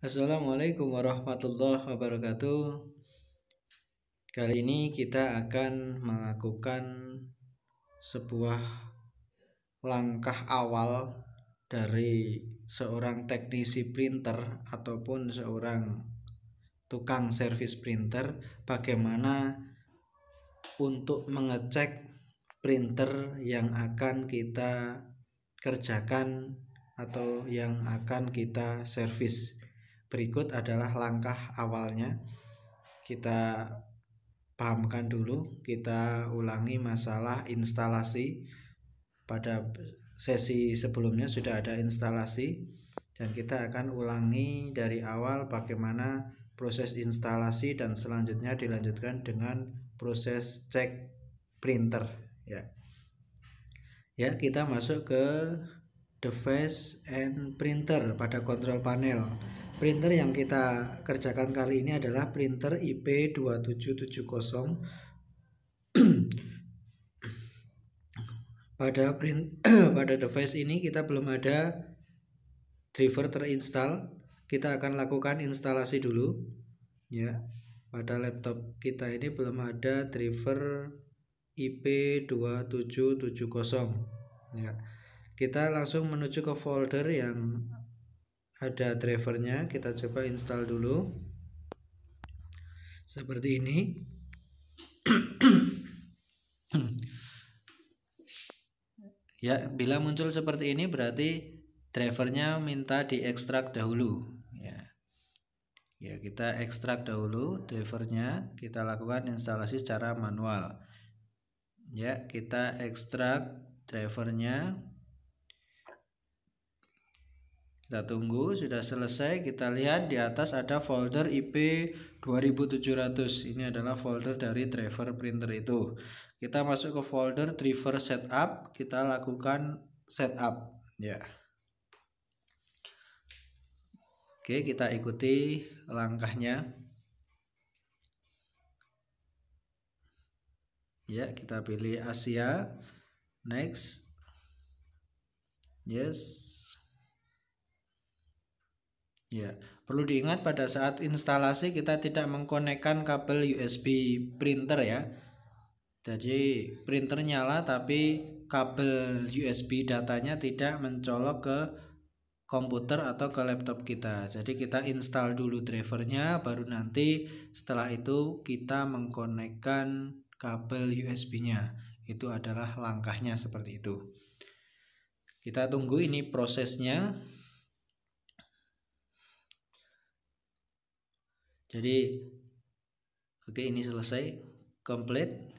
Assalamualaikum warahmatullahi wabarakatuh. Kali ini kita akan melakukan sebuah langkah awal dari seorang teknisi printer ataupun seorang tukang servis printer, bagaimana untuk mengecek printer yang akan kita kerjakan atau yang akan kita servis. Berikut adalah langkah awalnya. Kita pahamkan dulu, kita ulangi masalah instalasi. Pada sesi sebelumnya sudah ada instalasi, dan kita akan ulangi dari awal bagaimana proses instalasi, dan selanjutnya dilanjutkan dengan proses cek printer. Ya, kita masuk ke device and printer pada kontrol panel. Printer yang kita kerjakan kali ini adalah printer IP2770. Pada device ini kita belum ada driver terinstall. Kita akan lakukan instalasi dulu. Ya, pada laptop kita ini belum ada driver IP2770. Ya, kita langsung menuju ke folder yang ada drivernya. Kita coba install dulu seperti ini. Ya, bila muncul seperti ini berarti drivernya minta diekstrak dahulu. Ya, kita ekstrak dahulu drivernya. Kita lakukan instalasi secara manual. Ya, kita ekstrak drivernya. Kita tunggu, sudah selesai. Kita lihat di atas ada folder IP2700. Ini adalah folder dari driver printer itu. Kita masuk ke folder driver setup. Kita lakukan setup. Ya. Oke, kita ikuti langkahnya. Ya, kita pilih Asia. Next. Yes. Ya, perlu diingat pada saat instalasi kita tidak mengkonekkan kabel USB printer ya. Jadi printer nyala tapi kabel USB datanya tidak mencolok ke komputer atau ke laptop kita. Jadi kita install dulu drivernya, baru nanti setelah itu kita mengkonekkan kabel USB-nya. Itu adalah langkahnya seperti itu. Kita tunggu ini prosesnya. Jadi oke, ini selesai, complete.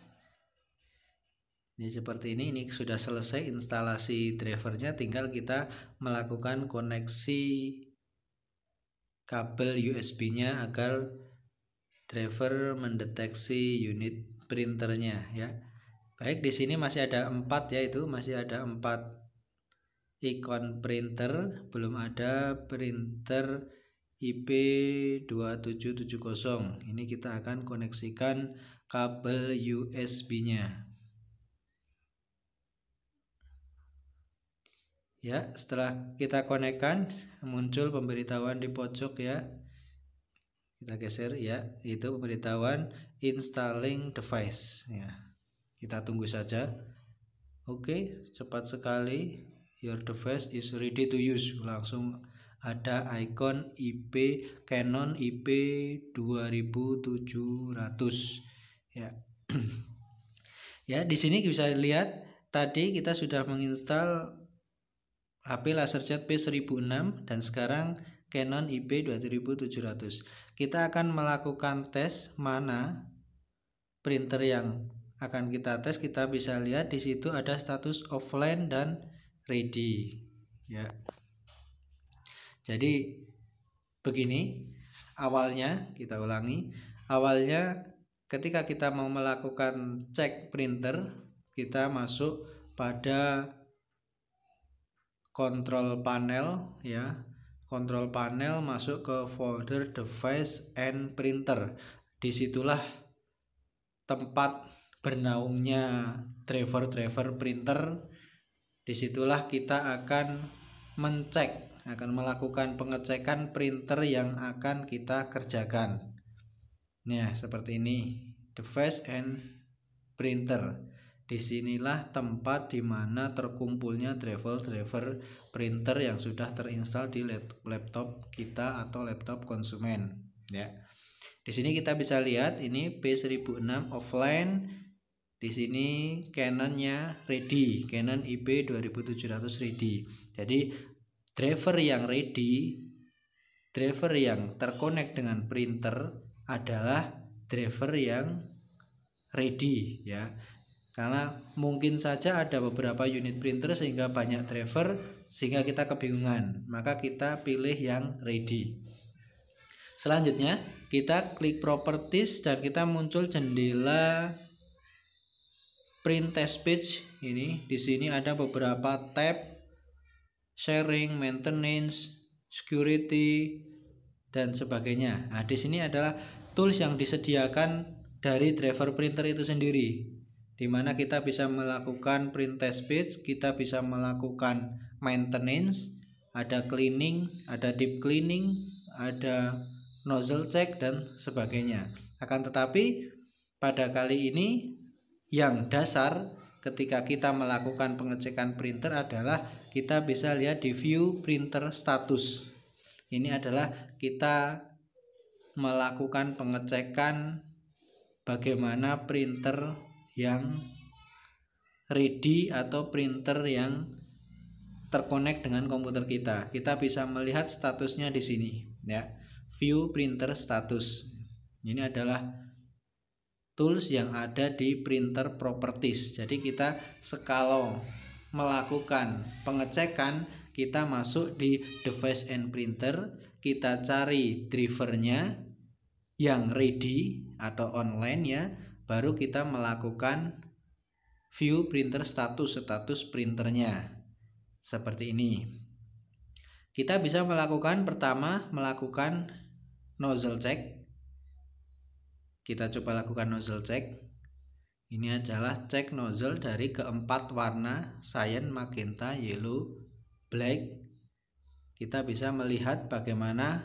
Ini seperti ini sudah selesai instalasi drivernya, tinggal kita melakukan koneksi kabel USB-nya agar driver mendeteksi unit printernya ya. Baik, di sini masih ada 4 ya, itu masih ada 4 ikon printer, belum ada printer IP2770. Ini kita akan koneksikan kabel USB-nya. Ya, setelah kita konekkan muncul pemberitahuan di pojok ya. Kita geser ya, itu pemberitahuan installing device ya. Kita tunggu saja. Oke, cepat sekali. Your device is ready to use. Langsung ada ikon IP Canon IP2700 ya. Ya, di sini bisa lihat tadi kita sudah menginstal HP LaserJet P1006 dan sekarang Canon IP2700. Kita akan melakukan tes mana printer yang akan kita tes. Kita bisa lihat di situ ada status offline dan ready ya. Jadi begini awalnya, kita ulangi. Awalnya ketika kita mau melakukan cek printer, kita masuk pada kontrol panel ya. Kontrol panel, masuk ke folder device and printer. Disitulah tempat bernaungnya driver printer. Disitulah kita akan mencek akan melakukan pengecekan printer yang akan kita kerjakan. Nah, seperti ini, device and printer. Disinilah tempat dimana terkumpulnya driver printer yang sudah terinstall di laptop kita atau laptop konsumen. Ya, di sini kita bisa lihat ini P1006 offline. Di sini Canon-nya ready, Canon IP 2700 ready. Jadi driver yang ready, driver yang terkonek dengan printer adalah driver yang ready ya. Karena mungkin saja ada beberapa unit printer sehingga banyak driver sehingga kita kebingungan, maka kita pilih yang ready. Selanjutnya kita klik properties dan kita muncul jendela print test page. Ini di sini ada beberapa tab: sharing, maintenance, security, dan sebagainya. Nah, di sini adalah tools yang disediakan dari driver printer itu sendiri, di mana kita bisa melakukan print test page, kita bisa melakukan maintenance, ada cleaning, ada deep cleaning, ada nozzle check, dan sebagainya. Akan tetapi pada kali ini yang dasar ketika kita melakukan pengecekan printer adalah kita bisa lihat di view printer status. Ini adalah kita melakukan pengecekan bagaimana printer yang ready atau printer yang terkonek dengan komputer kita. Kita bisa melihat statusnya di sini ya. View printer status. Ini adalah tools yang ada di printer properties. Jadi kita sekalau melakukan pengecekan, kita masuk di device and printer, kita cari drivernya yang ready atau online ya, baru kita melakukan view printer status printernya. Seperti ini. Kita bisa melakukan pertama melakukan nozzle check. Kita coba lakukan nozzle check. Ini adalah cek nozzle dari keempat warna, cyan, magenta, yellow, black. Kita bisa melihat bagaimana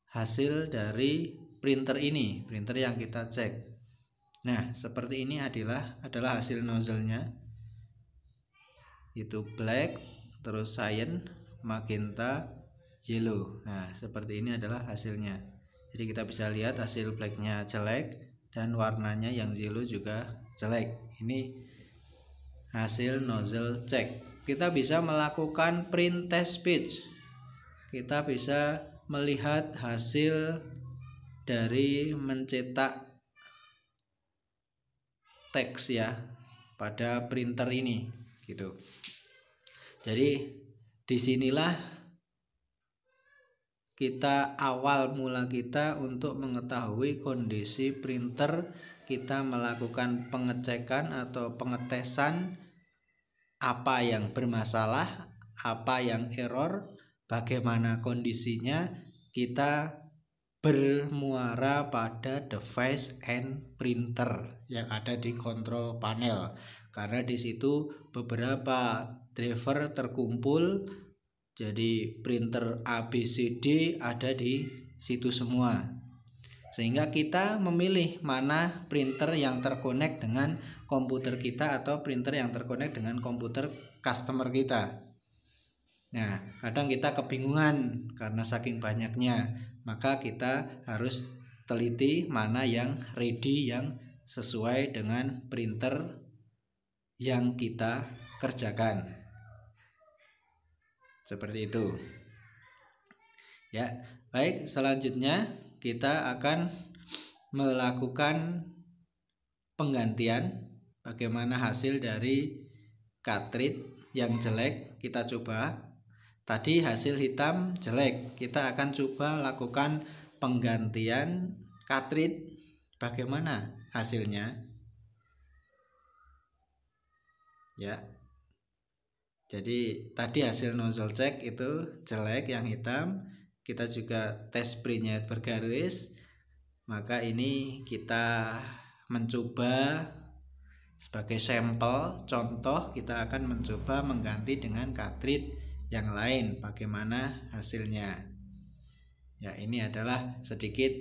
hasil dari printer ini, printer yang kita cek. Nah, seperti ini adalah hasil nozzle-nya. Itu black, terus cyan, magenta, yellow. Nah, seperti ini adalah hasilnya. Jadi kita bisa lihat hasil blacknya jelek dan warnanya yang yellow juga jelek. Ini hasil nozzle check. Kita bisa melakukan print test page. Kita bisa melihat hasil dari mencetak teks ya pada printer ini gitu. Jadi disinilah kita awal mula kita untuk mengetahui kondisi printer, kita melakukan pengecekan atau pengetesan apa yang bermasalah, apa yang error, bagaimana kondisinya. Kita bermuara pada device and printer yang ada di control panel, karena di situ beberapa driver terkumpul. Jadi printer ABCD ada di situ semua, sehingga kita memilih mana printer yang terkonek dengan komputer kita atau printer yang terkonek dengan komputer customer kita. Nah, kadang kita kebingungan karena saking banyaknya, maka kita harus teliti mana yang ready, yang sesuai dengan printer yang kita kerjakan. Seperti itu ya. Baik, selanjutnya kita akan melakukan penggantian. Bagaimana hasil dari cartridge yang jelek, kita coba. Tadi hasil hitam jelek, kita akan coba lakukan penggantian cartridge. Bagaimana hasilnya ya. Jadi tadi hasil nozzle check itu jelek yang hitam, kita juga tes printnya bergaris, maka ini kita mencoba sebagai sampel contoh, kita akan mencoba mengganti dengan cartridge yang lain bagaimana hasilnya. Ya, ini adalah sedikit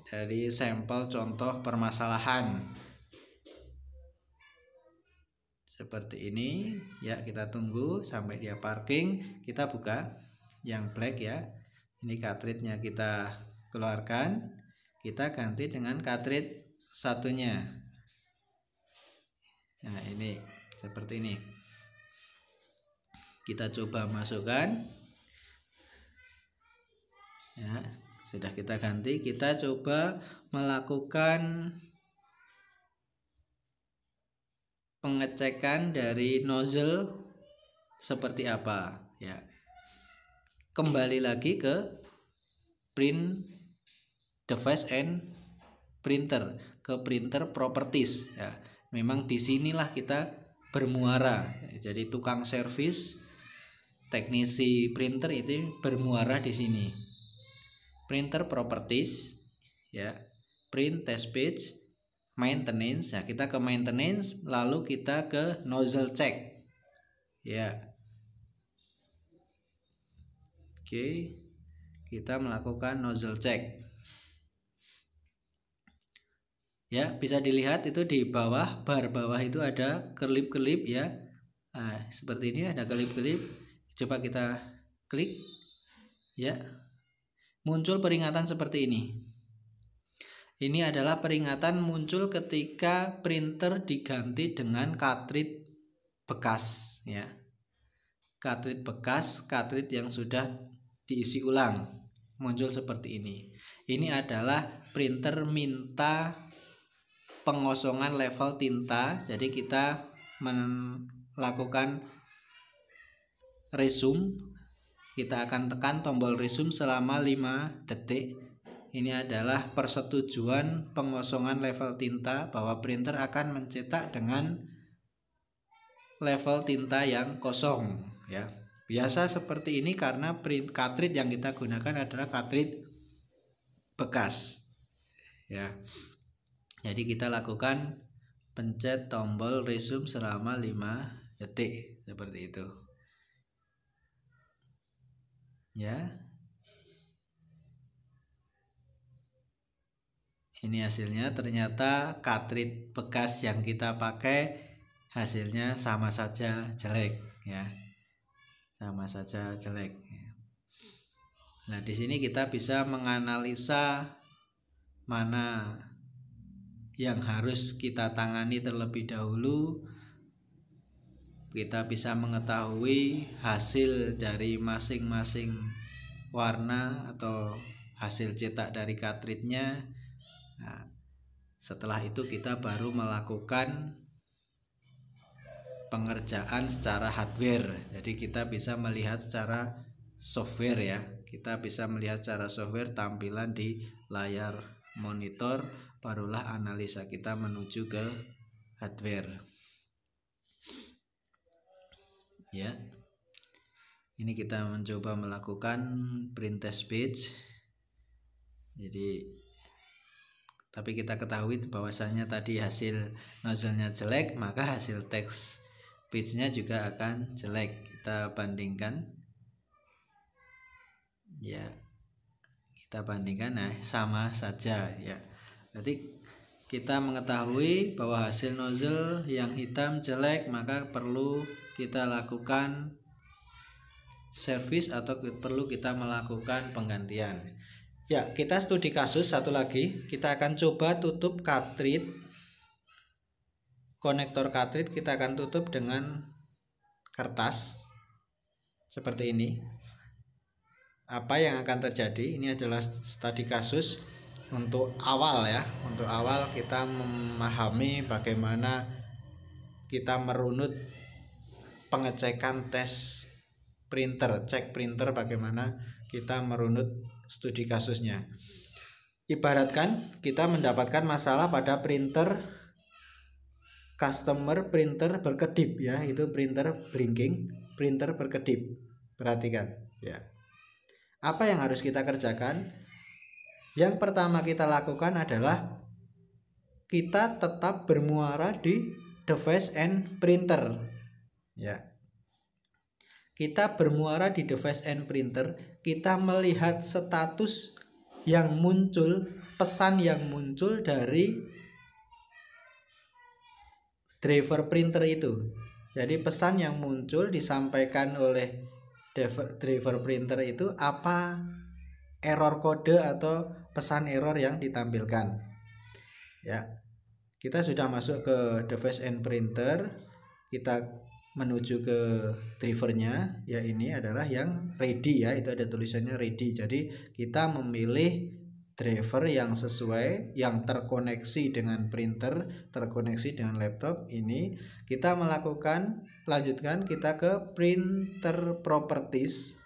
dari sampel contoh permasalahan seperti ini. Ya, kita tunggu sampai dia parking. Kita buka yang black ya. Ini cartridge-nya kita keluarkan, kita ganti dengan cartridge satunya. Nah, ini seperti ini. Kita coba masukkan. Ya, sudah kita ganti. Kita coba melakukan pengecekan dari nozzle seperti apa ya. Kembali lagi ke print device and printer, ke printer properties ya. Memang disinilah kita bermuara. Jadi tukang servis, teknisi printer itu bermuara di sini. Printer properties ya, print test page, maintenance. Ya, kita ke maintenance, lalu kita ke nozzle check ya. Oke, kita melakukan nozzle check ya. Bisa dilihat itu di bawah, bar bawah itu ada kelip-kelip ya. Nah, seperti ini ada kelip-kelip. Coba kita klik ya, muncul peringatan seperti ini. Ini adalah peringatan muncul ketika printer diganti dengan cartridge bekas ya. Cartridge bekas, cartridge yang sudah diisi ulang, muncul seperti ini. Ini adalah printer minta pengosongan level tinta. Jadi kita melakukan resume. Kita akan tekan tombol resume selama 5 detik. Ini adalah persetujuan pengosongan level tinta bahwa printer akan mencetak dengan level tinta yang kosong ya. Biasa seperti ini karena cartridge yang kita gunakan adalah cartridge bekas ya. Jadi kita lakukan pencet tombol resume selama 5 detik seperti itu ya. Ini hasilnya, ternyata cartridge bekas yang kita pakai hasilnya sama saja jelek ya. Sama saja jelek. Nah, di sini kita bisa menganalisa mana yang harus kita tangani terlebih dahulu. Kita bisa mengetahui hasil dari masing-masing warna atau hasil cetak dari cartridge-nya. Nah, setelah itu kita baru melakukan pengerjaan secara hardware. Jadi kita bisa melihat secara software ya. Kita bisa melihat secara software tampilan di layar monitor, barulah analisa kita menuju ke hardware. Ya. Ini kita mencoba melakukan print test page. Jadi tapi kita ketahui bahwasanya tadi hasil nozzle-nya jelek, maka hasil text page-nya juga akan jelek. Kita bandingkan ya, kita bandingkan. Nah, sama saja ya. Jadi kita mengetahui bahwa hasil nozzle yang hitam jelek, maka perlu kita lakukan servis atau perlu kita melakukan penggantian ya. Kita studi kasus satu lagi. Kita akan coba tutup cartridge, konektor cartridge kita akan tutup dengan kertas seperti ini. Apa yang akan terjadi? Ini adalah studi kasus untuk awal ya. Untuk awal kita memahami bagaimana kita merunut pengecekan tes printer, cek printer, bagaimana kita merunut studi kasusnya. Ibaratkan kita mendapatkan masalah pada printer customer, printer berkedip ya, itu printer blinking, printer berkedip. Perhatikan ya. Apa yang harus kita kerjakan? Yang pertama kita lakukan adalah kita tetap bermuara di device and printer ya. kita bermuara di device and printer, kita melihat status yang muncul, pesan yang muncul dari driver printer itu. Jadi pesan yang muncul disampaikan oleh driver printer itu apa error kode atau pesan error yang ditampilkan. Ya. Kita sudah masuk ke device and printer, kita menuju ke drivernya, ya ini adalah yang ready ya, itu ada tulisannya ready. Jadi kita memilih driver yang sesuai, yang terkoneksi dengan printer, terkoneksi dengan laptop. Ini kita lanjutkan kita ke printer properties.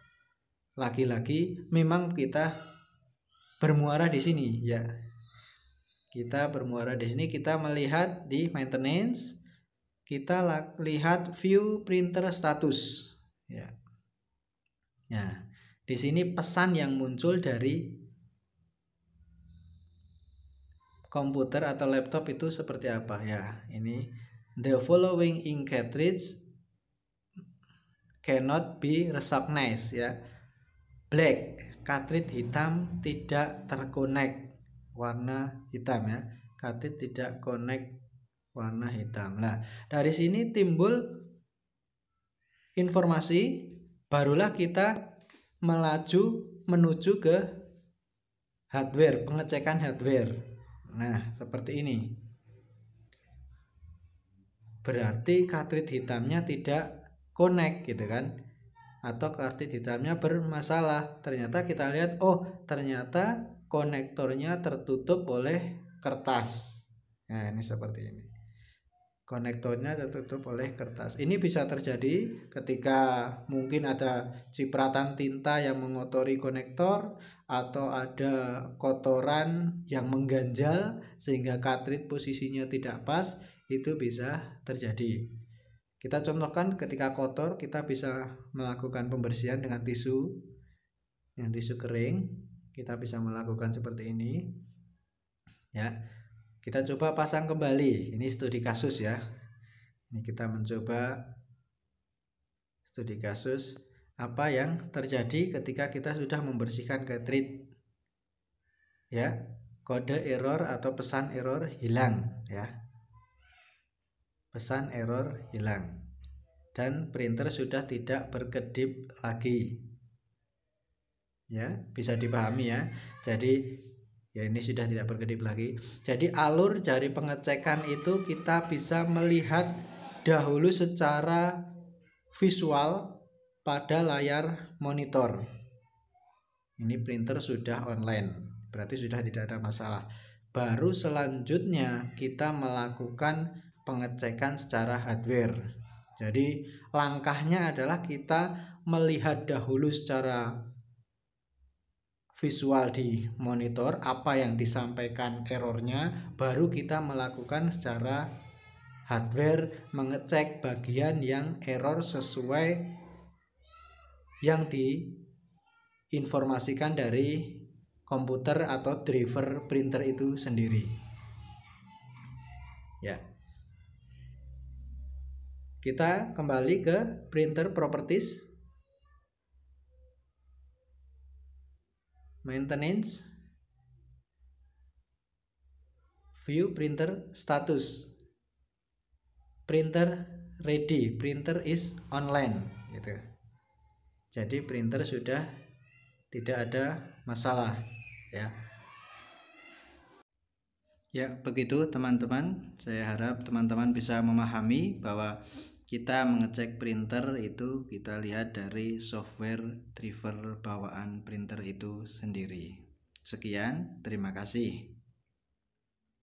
Lagi-lagi memang kita bermuara di sini ya. Kita bermuara di sini, kita melihat di maintenance, kita lihat view printer status ya. Nah, di sini pesan yang muncul dari komputer atau laptop itu seperti apa ya. Ini the following ink cartridge cannot be recognized ya. Black, cartridge hitam tidak terkonek, warna hitam ya. Cartridge tidak connect, warna hitam. Nah, dari sini timbul informasi, barulah kita melaju menuju ke hardware, pengecekan hardware. Nah, seperti ini. Berarti cartridge hitamnya tidak connect gitu kan. Atau cartridge hitamnya bermasalah. Ternyata kita lihat, oh ternyata konektornya tertutup oleh kertas. Nah, ini seperti ini. Konektornya tertutup oleh kertas. Ini bisa terjadi ketika mungkin ada cipratan tinta yang mengotori konektor, atau ada kotoran yang mengganjal sehingga cartridge posisinya tidak pas. Itu bisa terjadi. Kita contohkan ketika kotor, kita bisa melakukan pembersihan dengan tisu kering. Kita bisa melakukan seperti ini ya. Kita coba pasang kembali. Ini studi kasus ya. Ini kita mencoba studi kasus apa yang terjadi ketika kita sudah membersihkan cartridge ya. Kode error atau pesan error hilang ya. Pesan error hilang dan printer sudah tidak berkedip lagi ya. Bisa dipahami ya. Jadi ya ini sudah tidak berkedip lagi. Jadi alur dari pengecekan itu kita bisa melihat dahulu secara visual pada layar monitor. Ini printer sudah online, berarti sudah tidak ada masalah. Baru selanjutnya kita melakukan pengecekan secara hardware. Jadi langkahnya adalah kita melihat dahulu secara visual di monitor apa yang disampaikan errornya, baru kita melakukan secara hardware mengecek bagian yang error sesuai yang diinformasikan dari komputer atau driver printer itu sendiri ya. Kita kembali ke printer properties, maintenance, view printer status, printer ready, printer is online gitu. Jadi printer sudah tidak ada masalah ya. Ya, begitu teman-teman. Saya harap teman-teman bisa memahami bahwa kita mengecek printer itu kita lihat dari software driver bawaan printer itu sendiri. Sekian, terima kasih.